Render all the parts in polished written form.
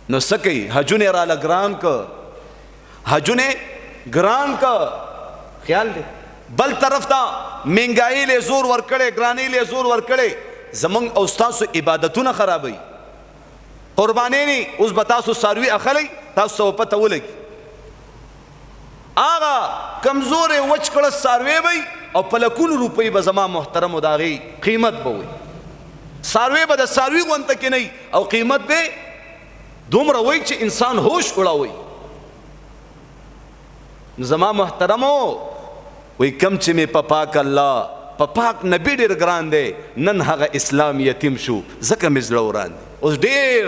نو سکی حجونه را لګران ک حجونه ګران ک خیال دې بل طرف ته منګای له زور ور کړي ګرانی له زور ور کړي زمنګ او تاسو عبادتونه خرابوي قربانی نه اوس بتاسو ساروي اخلي تاسو پته ولګي آغا کمزور وچ کړه ساروي وي او په لکونو روپۍ به زما محترم داغي قیمت به وي ساروي به د ساروي غونته کې نه او قیمت به دومره وي چې انسان هوش وړاوي زما محترمو وي کم چې می پاک الله پاک نبی ډیر ګران دی نن هغه اسلام یتیم شو زکه مزړه وران اوس ډیر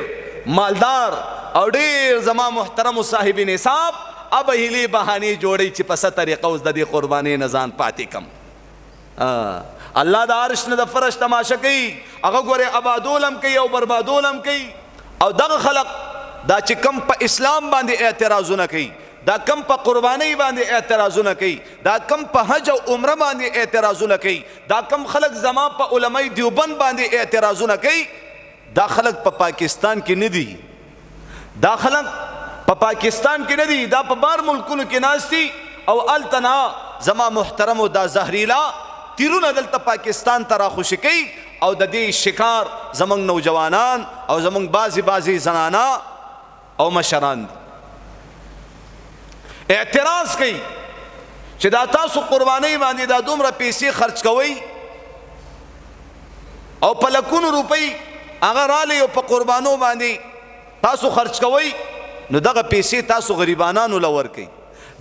مالدار او ډیر زما محترم صاحب نصاب اب هلی بهاني جوړي چې په ست طریقه اوس د دې قرباني نزان پاتې کم الله د عرش نه د فرش تماشا کوي هغه ګوره آبادولم کوي او بربادولم کوي او دغه خلق دا چې کم په اسلام باندې اعتراضونه کوي دا کم په قربانی باندې اعتراضونه کوي دا کم په حج او عمره باندې اعتراضونه کوي دا کم خلق زما په علماء دیوبند باندې اعتراضونه کوي دا خلق په پاکستان کې نه دي دا خلق په پاکستان کې نه دي دا په بار ملکونو کې ناشتي او التنا زما محترم دا زهریلا تیرونه دلته پاکستان ته راخوشي کوي او د دې شکار زمنګ نوجوانان او زمنګ بازي زنانا او مشران اعتراض کوي چې دا تاسو قرباني باندې دا دومره پیسې خرج کوئ او په لکونو روپۍ هغه رالی او په قربانو باندې تاسو خرج کوئ نو دغه پیسې تاسو غریبانانو لور کوي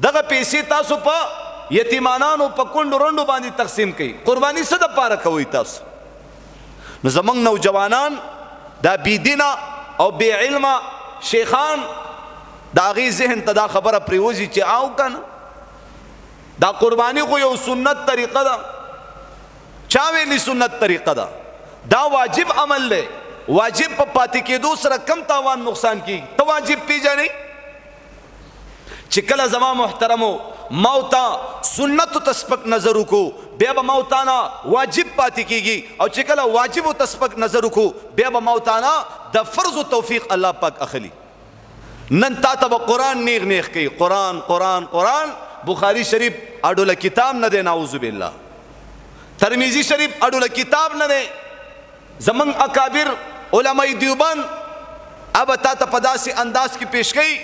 دغه پیسې تاسو په یتیمانانو په کونډو رونډو باندې تقسیم کوي قرباني څه د پاره کوي تاسو نو زمنګ نوجوانان دا بيدینا او بے علمه شیخان دا غي ذهن ته دا خبره پریوزي چې آو کنه دا قرباني خو یو سنت طریقه ده چا ویلی سنت طریقه ده دا واجب عمل دی واجب په پاتې کېدو سره کم تاوان نقصان کی ته واجب پیژنې چې کله زما محترمو موتا سنت تسبق نظر کو بیا به موتانا واجب پاتې کیږي او چې کله واجب تسبق نظر کو بیا به موتانا د فرض توفیق الله پاک اخلي نن تا ته قرآن نیغ کوي قرآن بخاری شریف اډوله کتاب نه دی نعوذ بالله ترمذی شریف اډوله کتاب نه دی زمن اکابر علماء دیوبند اب تا ته په داسې انداز کې پیش کوي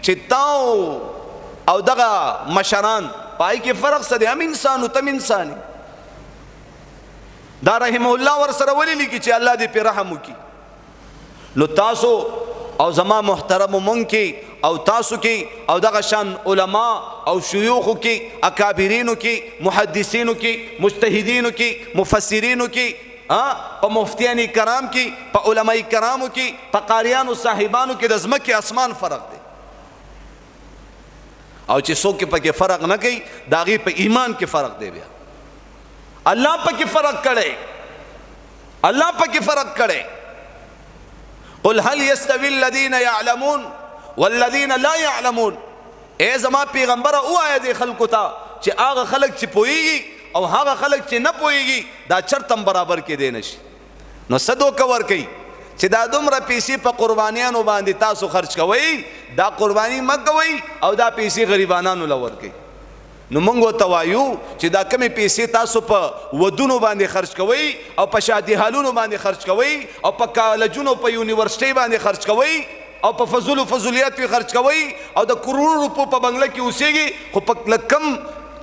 چې تاو او دغه مشران پای کې فرق څه دی هم انسان او تم انسان دا رحم الله ور سره ولې لیکي چې الله دې په رحم وکي لو تاسو او زما محترم مونږ کې او تاسو کې او دغه شان علما او شيوخ کې اکابرینو کې محدثینو کې مجتهدینو کې مفسرینو کې په مفتیان کرام کې په علماء کرامو کې په قاریانو صاحبانو کې د ځمکې اسمان فرق دی او چې څوک پکې فرق نه کوي دا غي په ایمان کې فرق دی بیا الله پکې فرق کړي قل هل يستوي الذين يعلمون والذين لا يعلمون اے زما پیغمبر او آیا دي خلکو ته چې هغه خلک چې پويږي او هغه خلک چې نه پويږي دا چرتم برابر کې دی نشي نو صدو کور کوي چې دا دومره پیسې په قربانیانو باندې تاسو خرج کوئ دا قرباني مګوي او دا پیسې غریبانانو لور کوي نو مونږ ته وایو چې دا کمې پیسې تاسو په ودونو باندې خرج کوئ او په شادي حالونو باندې خرج کوئ او په کالجونو په یونیورسيټي باندې خرج کوئ او په فضولیات خرج کوئ او د کروڑو روپو په بنگله کې اوسېږي خو په لکم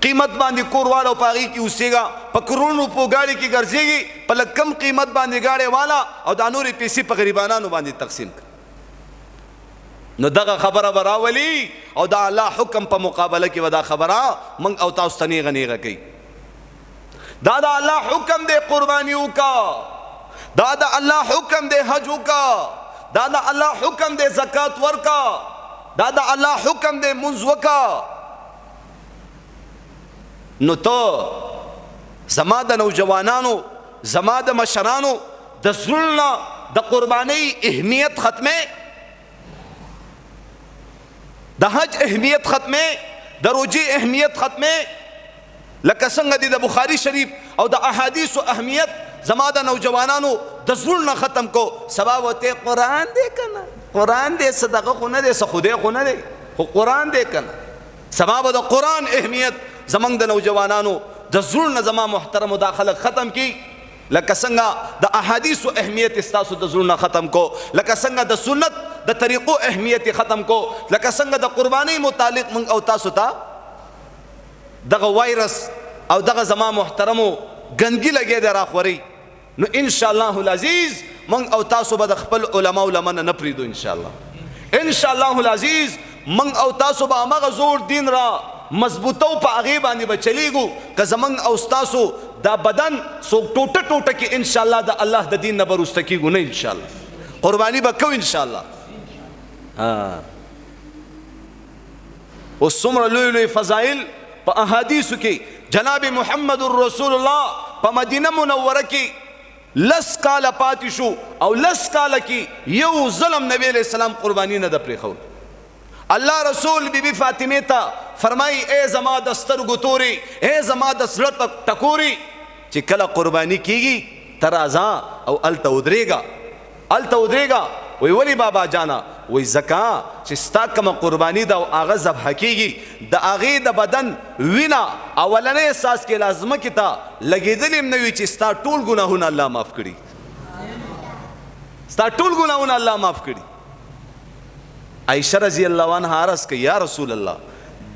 قیمت باندې کورواله او پاغي کې اوسېګا په کروڑو روپو گاڑی کې ګرځېږي په لکم قیمت باندې گاڑی والا او د نورې پیسې په غریبانو باندې تقسیم کړ نو دغه خبره براولي او دا الله حکم په مقابله کې ودا خبره من او تاسو تنیغه نیغه کوي دا الله حکم دی قربانیو کا دا الله حکم دی حج کا دا الله حکم دی زکات ورکا دا الله حکم دی منځ وکا نو تو زما د نوجوانانو زما د مشرانو د زړه د قرباني اهمیت ختمه د حج اهمیت ختمه د روزي اهمیت ختمه لکه څنګه د بخاری شریف او د احادیث اهمیت زما د نوجوانانو د زړه ختم کو سبب ته قران دی کنه قرآن دې صدقه خو نه دی، څه خدای خو نه دی، خو قرآن دی کنه. سبا به د قرآن اهمیت زمونږ د نوجوانانو د زړونو زما محترمو دا خلک ختم کی، لکه څنګه د احادیثو اهمیت ستاسو د زړونو ختم کو، لکه څنګه د سنت د طریقو اهمیت ختم کو، لکه څنګه د قربانی متعلق من او تاسو ته دغه وایرس او دغه زما محترمو ګندګي لګي د راخوري، نو ان شاء الله العزیز من او تاسو به د خپل علماء لمن نه پریدو ان شاء الله. ان شاء الله العزیز من او تاسو به هغه زور دین را مضبوطو په هغه باندې به چلیږو که زمون او تاسو دا بدن سو ټوټه ټوټه کې ان شاء الله د الله د دین نه برسته کیږو نه ان شاء الله، قربانی به کو ان شاء الله. او څومره لوی لوی فضائل په احادیثو کې جناب محمد رسول الله په مدینه منوره کې لس کاله پاتې شو او لس کاله کې یو ظلم نبی علیہ السلام قربانی نه د پرېښود. الله رسول بی بی فاطمه ته فرمای اے زما د سترګو توري، اے زما د زړه ټکوري، چې کله قربانی کیږي ترازا او الته ودرېږه. وی ولی بابا جانا؟ وی زکا چې ستا کومه قربانی دا او هغه ذبح کیږي د هغې د بدن وینه اولنی احساس کې لازمه کې ته لګېدلې هم نه وي چې ستا ټول ګناهونه الله معاف کړي، ستا ټول ګناهونه الله معاف کړي. عائشہ رضی الله عنها عرض کوي یا رسول الله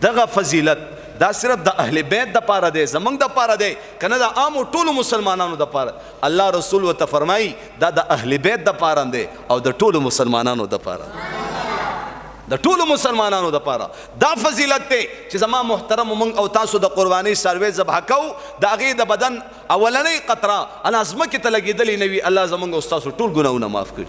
دغه فضیلت دا صرف د اهل بیت د پاره دی، زمونږ د پاره دی کنه د عام ټولو مسلمانانو د پاره؟ الله رسول ورته فرمایي دا د اهل بیت د پاره دی او د ټولو مسلمانانو د پاره، د ټولو مسلمانانو د پاره دا فضیلت دی چې زما محترم مونږ او تاسو د قربانی سروې ذبح کوو د هغې د بدن اولنۍ قطره الله ځمکې ته لګېدلې نه وي، الله زمونږ او تاسو ټول ګناهونه معاف کړي.